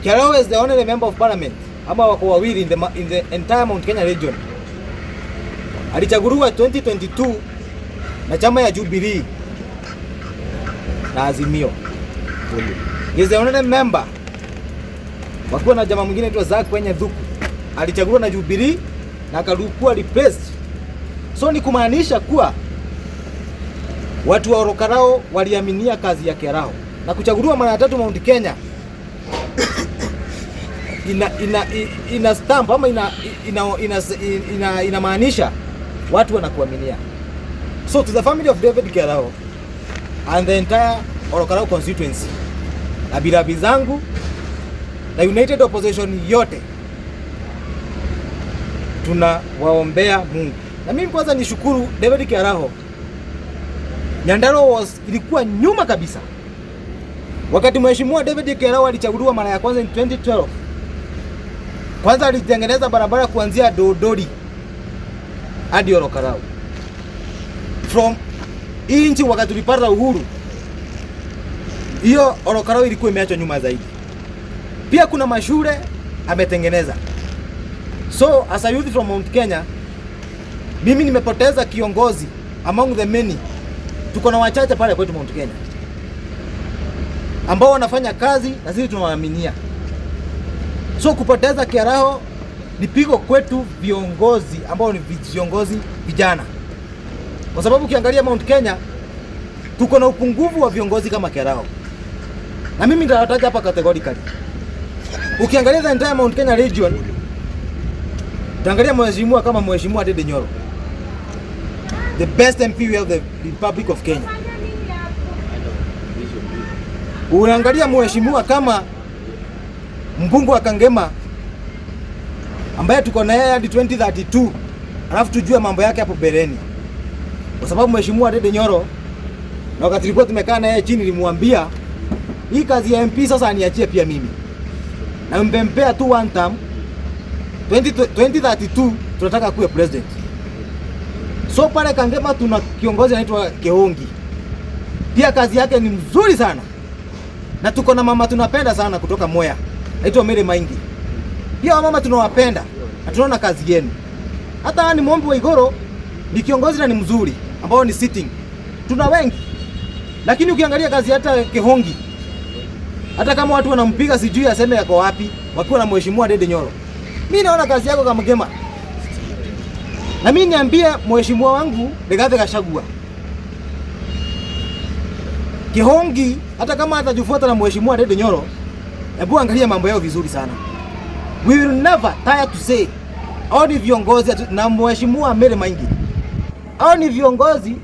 Kiaraho is the only member of parliament ama wako wawili in the entire Mount Kenya region. Alichaguliwa 2022 na chama ya Jubilee na Azimio. He is the only member. Wakiwa na jamaa mwingine anaitwa Zack kwenye Dhuku. Alichaguliwa na Jubilee na akadukuwa replaced. So ni kumaanisha kuwa watu wa Orokarao waliaminia kazi ya Kiaraho. Na kuchaguliwa mara ya 3 Mount Kenya ina stamp ama inamaanisha watu wanakuaminia. So to the family of David Kiaraho and the entire Orokarao constituency, na birabi zangu na United Opposition yote, tunawaombea Mungu. Na mimi kwanza nishukuru David Kiaraho. Nyandarua ilikuwa nyuma kabisa. Wakati mheshimiwa David Kiaraho alichaguliwa mara ya kwanza in 2012. Kwanza alitengeneza barabara kuanzia Dodori hadi Orokarao. From inchi wakati tulipata uhuru, hiyo Orokarao ilikuwa imeachwa nyuma zaidi. Pia kuna mashule ametengeneza. So as a youth from Mount Kenya, mimi nimepoteza kiongozi among the many. Tuko na wachache pale kwetu Mount Kenya ambao wanafanya kazi na sisi tunawaaminia. So kupoteza Kiaraho ni pigo kwetu viongozi ambao ni viongozi vijana. Kwa sababu ukiangalia Mount Kenya tuko na upungufu wa viongozi kama Kiaraho. Na mimi nitawataja hapa categorically. Ukiangalia the entire Mount Kenya region, utaangalia mheshimiwa kama mheshimiwa Ndindi Nyoro, the best MP of the Republic of Kenya. Unaangalia mheshimiwa kama mbunge wa Kangema ambaye tuko na yeye hadi 2032, alafu tujue mambo yake hapo bereni. Kwa sababu mheshimiwa Ndindi Nyoro, na wakati tulikuwa tumekaa na yeye chini, nilimwambia hii kazi ya MP sasa aniachie pia mimi. Na mpempea tu one term, 2032 tunataka kuwe president. So pale Kangema tuna kiongozi anaitwa Kehongi. Pia kazi yake ni mzuri sana. Na tuko na mama tunapenda sana kutoka Mwea, anaitwa Mary Maingi. Pia mama tunawapenda na tunaona kazi yenu. Hata ni Mombi wa Igoro ni kiongozi na ni mzuri ambao ni sitting. Tuna wengi. Lakini ukiangalia kazi hata Kehongi, hata kama watu wanampiga sijui aseme yako wapi, wakiwa na mheshimiwa Ndindi Nyoro, mimi naona kazi yako kama Gema. Na mimi niambie mheshimiwa wangu Rigathi Gachagua, Kehongi hata kama atajufuata na mheshimiwa Ndindi Nyoro, hebu angalia mambo yao vizuri sana. We will never tire to say all ni viongozi na mheshimiwa Mary Maingi, hao ni viongozi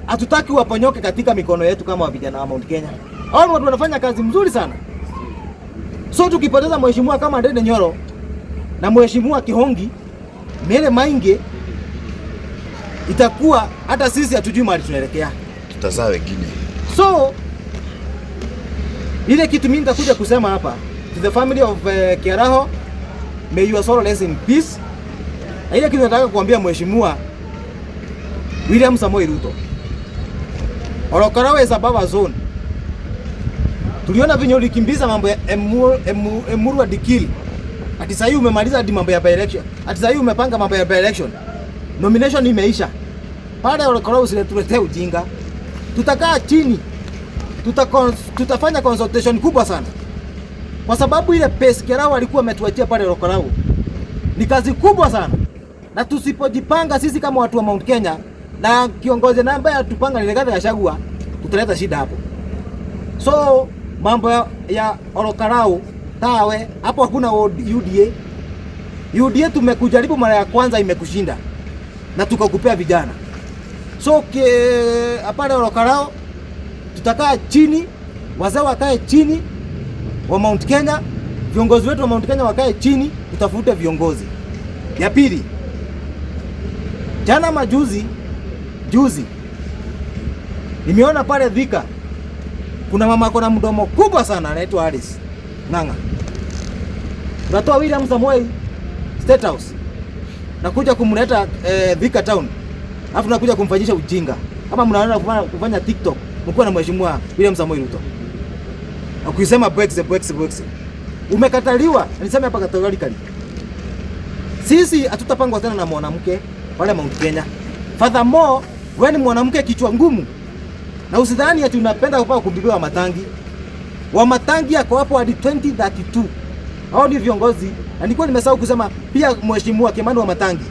hatutaki waponyoke katika mikono yetu kama vijana wa Mount Kenya. Hao watu wanafanya kazi mzuri sana. So tukipoteza mheshimiwa kama Ndindi Nyoro na mheshimiwa Kehongi, Mary Maingi, itakuwa hata sisi hatujui mahali tunaelekea. Tutazaa wengine. So ile kitu mimi nitakuja kusema hapa, to the family of Kiaraho, may your soul rest in peace. Na ile kitu nataka kuambia mheshimiwa William Samoei Ruto, Orokarao is above a zone. Tuliona vinyo ulikimbiza mambo ya Emurua Dikil. Ati sasa umemaliza hadi mambo ya by-election. Ati sasa umepanga mambo ya by-election. Nomination imeisha. Pale Orokarao usiletee ujinga. Tutakaa chini. Tutafanya consultation kubwa sana. Kwa sababu ile pesa Kiaraho alikuwa ametuachia pale Orokarao ni kazi kubwa sana. Na tusipojipanga sisi kama watu wa Mount Kenya na kiongozi na ambaye atupanga ni Rigathi Gachagua, tutaleta shida hapo. So mambo ya Orokarao tawe hapo, hakuna UDA. UDA tumekujaribu mara ya kwanza imekushinda na tukakupea vijana. So hapana Orokarao, tutakaa chini, wazee wakae chini wa Mount Kenya, viongozi wetu wa Mount Kenya wakae chini, utafute viongozi. Ya pili, jana juzi nimeona pale Thika kuna mama akona mdomo kubwa sana anaitwa Alice Ng'ang'a. Tunatoa William Samoei State House na kuja kumleta Thika town. Alafu nakuja kumfanyisha ujinga. Kama mnaona kufanya TikTok, mko na mheshimiwa William Samoei Ruto. Ukisema Brexit. Umekataliwa, niseme hapa categorically. Sisi hatutapangwa tena na mwanamke pale Mount Kenya. Furthermore, wewe ni mwanamke kichwa ngumu. Na usidhani ati unapenda kupaa kubibiwa Wamatangi. Wamatangi yako hapo hadi 2032. Hao ni viongozi. Na nilikuwa nimesahau kusema pia mheshimiwa Kimani Wamatangi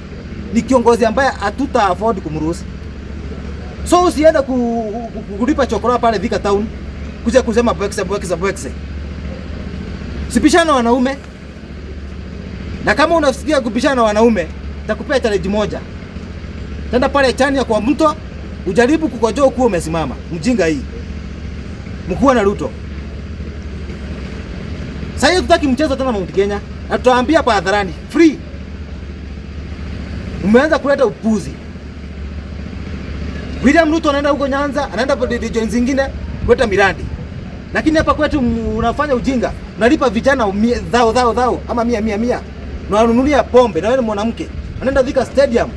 ni kiongozi ambaye hatuta afford kumruhusu. So usienda kulipa chokora pale Thika Town kuja kusema Brexit. Sipishana wanaume. Na kama unafikiria kupishana wanaume, nitakupea challenge moja. Tenda pale Chania kwa mto, ujaribu kukojoa kuwa umesimama. Mjinga hii. Mkuu na Ruto. Sasa tutaki mchezo tena Mount Kenya. Na tutaambia hapa hadharani, free. Umeanza kuleta upuzi. William Ruto anaenda huko Nyanza, anaenda kwa region zingine kuleta miradi. Lakini hapa kwetu unafanya ujinga. Unalipa vijana dhao ama 100. Na wanunulia pombe na wewe mwanamke. Anaenda Thika Stadium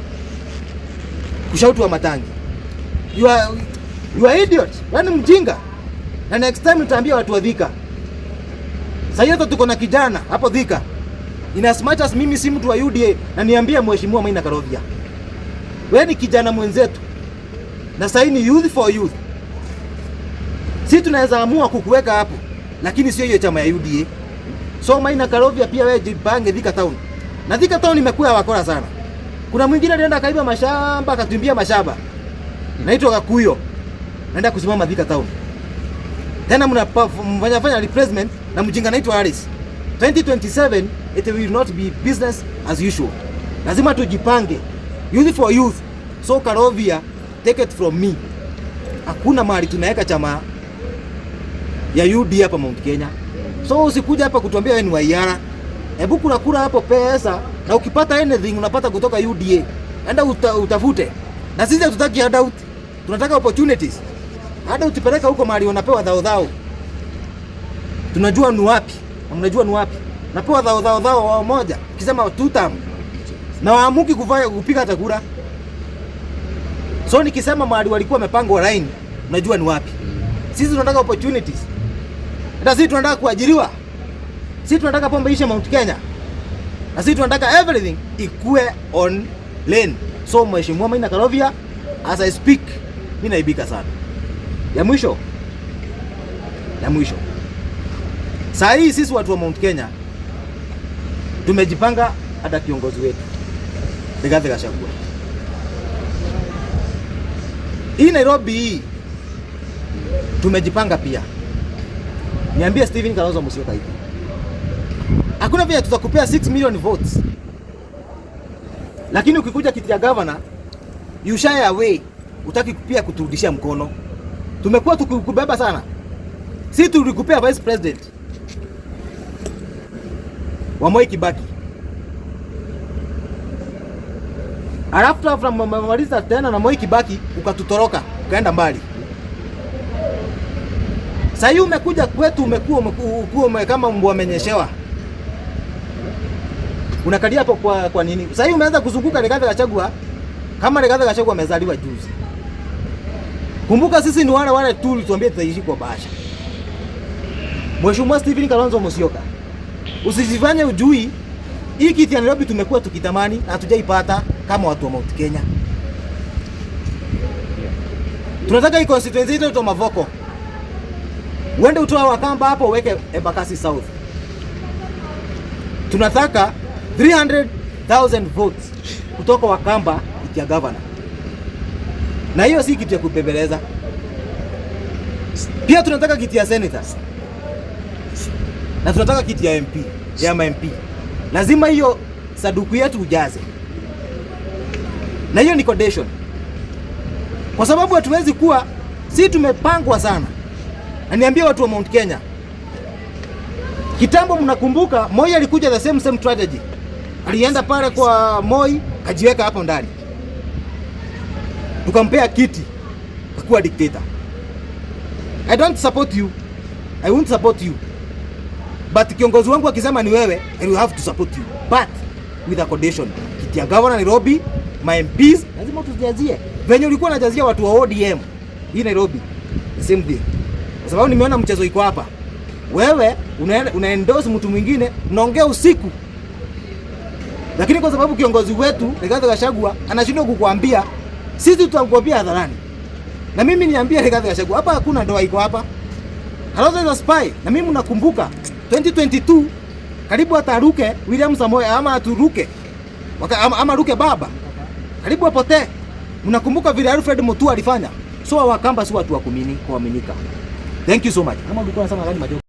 kushautu Wamatangi. You are idiot. Wewe ni mjinga. Na next time nitaambia watu wa Thika. Sasa yote tuko na kijana hapo Thika. In as much as mimi si mtu wa UDA na niambia mheshimiwa Maina Karovia. Wewe ni kijana mwenzetu. Na sasa ni youth for youth. Sisi tunaweza amua kukuweka hapo, lakini sio hiyo chama ya UDA. So Maina Karovia pia wewe jipange Thika Town. Na Thika Town imekuwa wakora sana. Kuna mwingine alienda kaiba mashamba, akatumbia mashamba. Naitwa Kakuyo. Naenda kusimama Thika Town. Tena mnafanya replacement na mjinga naitwa Harris. 2027 it will not be business as usual. Lazima tujipange. Youth for youth. So Karovia, take it from me. Hakuna mahali tunaweka chama ya UD hapa Mount Kenya. So usikuja hapa kutuambia wewe ni waiara. Hebu kula hapo pesa na ukipata anything unapata kutoka UDA. Enda utafute. Na sisi hatutaki handout. Tunataka opportunities. Hata utipeleka huko mahali unapewa dhao. Tunajua ni wapi. Na mnajua ni wapi. Napewa dhao wao moja. Kisema 2 term. Na waamuki kupiga hata kura. So nikisema mahali walikuwa wamepangwa line, unajua ni wapi. Sisi tunataka opportunities. Hata sisi tunataka kuajiriwa. Sisi tunataka pombe ishe Mount Kenya. Na sisi tunataka everything ikue on lane. So mheshimiwa Maina Karovia, as I speak, mimi naibika sana. Ya mwisho. Saa hii sisi watu wa Mount Kenya tumejipanga, hata kiongozi wetu Rigathi Gachagua. Hii Nairobi hii tumejipanga pia. Niambie Stephen Kalonzo Musyoka hivi. Hakuna vile tutakupea 6 million votes. Lakini ukikuja kiti ya governor, you shy away. Utaki pia kuturudishia mkono. Tumekuwa tukikubeba sana. Sisi tulikupea vice president wa Moi Kibaki. Alafu from Marisa tena na Moi Kibaki ukatutoroka, ukaenda mbali. Sasa hiyo umekuja kwetu umekuwa kama mbwa amenyeshewa. Unakalia hapo kwa nini? Sasa hiyo umeanza kuzunguka Rigathi Gachagua kama Rigathi Gachagua amezaliwa juzi. Kumbuka sisi ni wale tu tuambie tutaishi kwa bahasha. Mheshimiwa Stephen Kalonzo Musyoka, usijifanye ujui hii kiti ya Nairobi tumekuwa tukitamani na hatujaipata kama watu wa Mount Kenya. Tunataka hii constituency yetu ya Mavoko. Uende utoa Wakamba hapo uweke Embakasi South. Tunataka 300,000 votes kutoka Wakamba kiti ya governor. Na hiyo si kitu ya kubebeleza. Pia tunataka kiti ya senators. Na tunataka kiti ya MP, ya MP. Lazima hiyo saduku yetu ujaze. Na hiyo ni condition. Kwa sababu hatuwezi kuwa si tumepangwa sana. Na niambie watu wa Mount Kenya. Kitambo mnakumbuka Moi alikuja the same strategy. Alienda pale kwa Moi kajiweka hapo ndani. Tukampea kiti akakuwa dictator. I don't support you. I won't support you. But kiongozi wangu akisema ni wewe, I will have to support you. But with a condition. Kiti ya governor Nairobi, my MPs, lazima tujazie. Venye ulikuwa unajazia watu wa ODM hii Nairobi. The same thing. Kwa sababu nimeona mchezo iko hapa. Wewe una endorse mtu mwingine, mnaongea usiku. Lakini kwa sababu kiongozi wetu Rigathi Gachagua anashindwa kukuambia, sisi tutakuambia hadharani. Na mimi niambia Rigathi Gachagua, hapa hakuna ndoa iko hapa. Kalonzo is a spy. Na mimi mnakumbuka 2022 karibu ataruke William Samoei ama aturuke. Ama ruke baba. Karibu apotee. Mnakumbuka vile Alfred Mutua alifanya. So Wakamba si watu wa kuaminika. Thank you so much. Kama ulikuwa unasema gani majoka?